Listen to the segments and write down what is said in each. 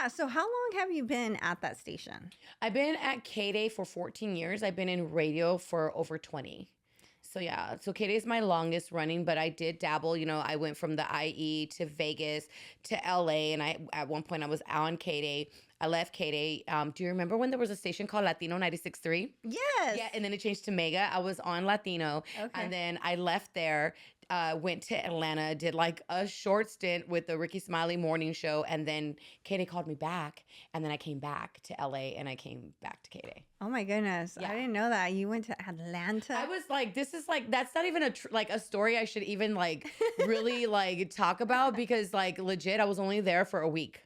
So how long have you been at that station? I've been at KDAY for 14 years. I've been in radio for over 20. So yeah, so KDAY is my longest running, but I did dabble. I went from the IE to Vegas to LA, and I at one point I was on KDAY. I left KDAY. Do you remember when there was a station called Latino 96.3? Yes. Yeah, and then it changed to Mega. I was on Latino, and Okay. then I left there, went to Atlanta, did like a short stint with the Ricky Smiley morning show, and then KDAY called me back, and then I came back to LA, and I came back to KDAY. Oh my goodness. I Yeah. didn't know that. You went to I Atlanta? was like, this is like, that's not even like a story I should even like really like talk about, because like legit, I was only there for a week.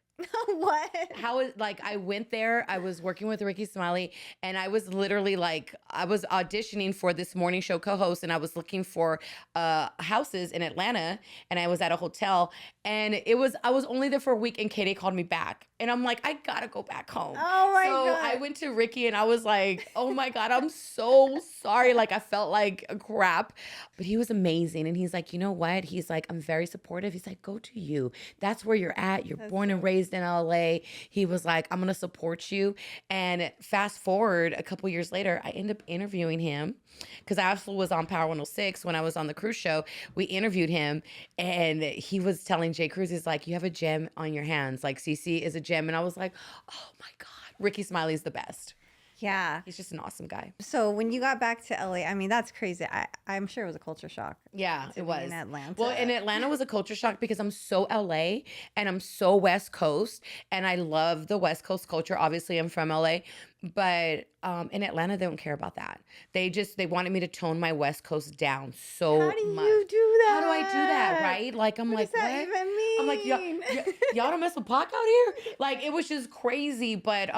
What? How is like I went there, I was working with Ricky Smiley, and I was literally like I was auditioning for this morning show co-host, and I was looking for houses in Atlanta, and I was at a hotel, and I was only there for a week, and Katie called me back, and I'm like, I gotta go back home. Oh my So I God. went to Ricky, and I was like, oh my God, I'm so sorry. Like I felt like a crap, but he was amazing, and he's like, you know what? He's like, I'm very supportive. He's like, go to you. That's where you're at. You're That's born and so raised in LA. He was like, I'm gonna support you. And fast forward a couple years later, I end up interviewing him because I also was on Power 106 when I was on the cruise show. We interviewed him, and he was telling Jay Cruz, he's like, you have a gem on your hands. Like CeCe is a gem. And I was like, oh my God, Ricky Smiley's the best. Yeah, Yeah. he's just an awesome guy. So when you got back to LA, I mean, that's crazy. I'm sure it was a culture shock Yeah, to it be in was. Atlanta. Well, in Atlanta was a culture shock because I'm so LA and I'm so West Coast, and I love the West Coast culture. Obviously, I'm from LA, but in Atlanta they don't care about that. They wanted me to tone my West Coast down How so do much. you do How do I do that, that? right? Like I'm What does like, that what? even I'm like, mean? y'all don't mess with Pac out here? Like it was just crazy. But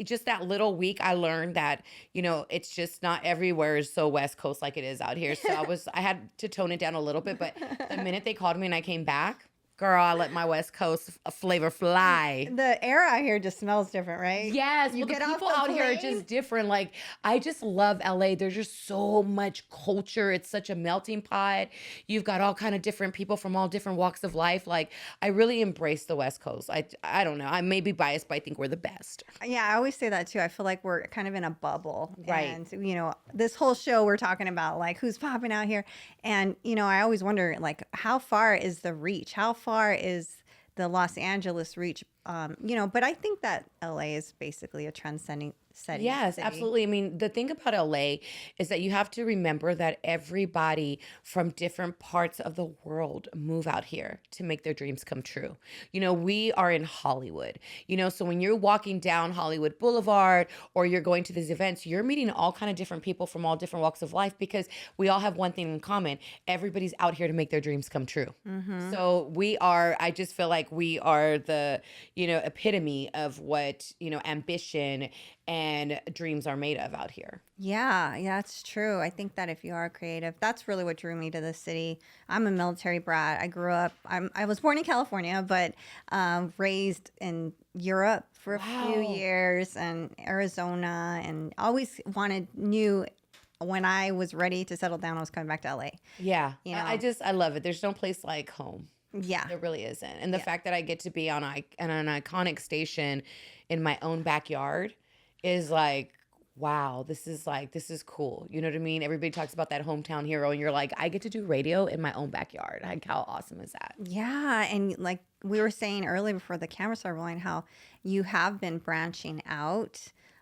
just that little week I learned that, it's just not everywhere is so West Coast like it is out here. So I had to tone it down a little bit. But the minute they called me and I came back, girl, I let my West Coast flavor fly. The air out here just smells different, right? Yes, You well, the get off people the out here are plane. just different. Like, I just love LA. There's just so much culture. It's such a melting pot. You've got all kind of different people from all different walks of life. Like, I really embrace the West Coast. I don't know. I may be biased, but I think we're the best. Yeah, I always say that too. I feel like we're kind of in a bubble. Right. And, this whole show we're talking about like who's popping out here. And, I always wonder like how far is the reach? How far is the Los Angeles reach? But I think that LA is basically a trend setting Yes, city. absolutely. I mean, the thing about LA is that you have to remember that everybody from different parts of the world move out here to make their dreams come true. We are in Hollywood, so when you're walking down Hollywood Boulevard or you're going to these events, you're meeting all kind of different people from all different walks of life because we all have one thing in common. Everybody's out here to make their dreams come true. So I just feel like we are the, epitome of what, ambition and dreams are made of out here. Yeah, it's true. I think that if you are creative, that's really what drew me to the city. I'm a military brat. I grew up. I was born in California, but raised in Europe for a few Wow. years and Arizona, and always knew when I was ready to settle down, I was coming back to LA. Yeah. You I love it. There's no place like home. Yeah, There really isn't. And the yeah, fact that I get to be on an iconic station in my own backyard is like, wow, this is cool. You know what I mean? Everybody talks about that hometown hero, and you're like, I get to do radio in my own backyard. Like, how awesome is that? yeah. And like we were saying earlier before the camera started rolling, how you have been branching out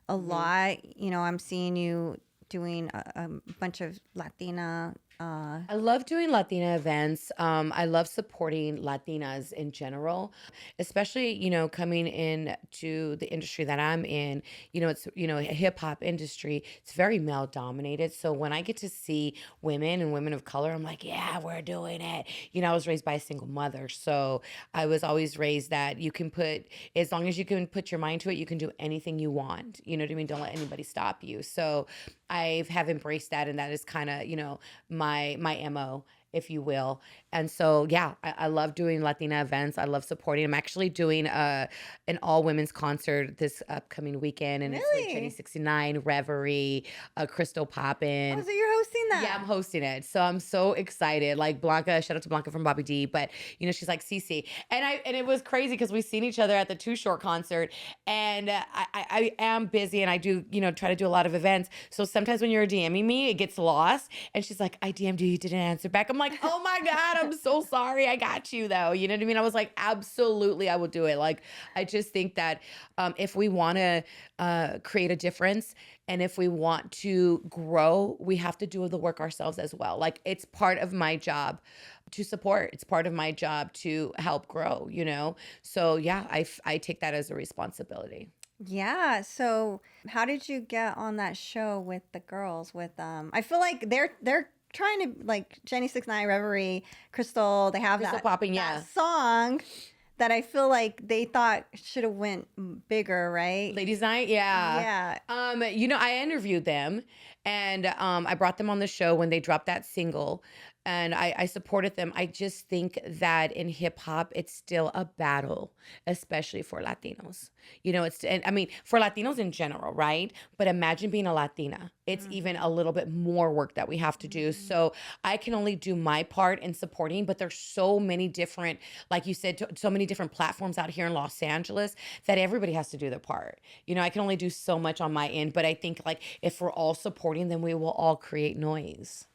a lot. I'm seeing you doing a bunch of Latina. I love doing Latina events. I love supporting Latinas in general, especially, coming in to the industry that I'm in. It's, a hip hop industry. It's very male dominated. So when I get to see women and women of color, I'm like, yeah, we're doing it. I was raised by a single mother. So I was always raised that as long as you can put your mind to it, you can do anything you want. You know what I mean? Don't let anybody stop you. So I have embraced that. And that is kind of, my MO, if you will. And so, yeah, I love doing Latina events. I love supporting. I'm actually doing an all women's concert this upcoming weekend, and it's with Jenny Really? 69, Reverie, Crystal Oh, Poppin. so you're hosting Yeah, I'm that? hosting it. So I'm so excited. Like Blanca, shout out to Blanca from Bobby D. But she's like CeCe. And it was crazy because we seen each other at the Too Short concert. And I am busy and I do, try to do a lot of events. So sometimes when you're DMing me, it gets lost. And she's like, I DM'd you, you didn't answer back. I'm like, oh my God, I'm so sorry. I got you though. You know what I mean? I was like, absolutely, I will do it. Like, I just think that if we want to create a difference, and if we want to grow, we have to do the work ourselves as well. Like it's part of my job to support. It's part of my job to help grow, So yeah, I take that as a responsibility. Yeah. So how did you get on that show with the girls? With I feel like they're trying to like Jenny 69, Reverie, Crystal. They have Crystal that popping, that yeah. song that I feel like they thought should have went bigger, right? Ladies Night, yeah. Yeah. I interviewed them and I brought them on the show when they dropped that single and I supported them. I just think that in hip hop, it's still a battle, especially for Latinos. And I mean, for Latinos in general, right? But imagine being a Latina. It's even a little bit more work that we have to do. Mhm. So I can only do my part in supporting, but there's so many different, like you said, so many different platforms out here in Los Angeles that everybody has to do their part. I can only do so much on my end, but I think like if we're all supporting, then we will all create noise.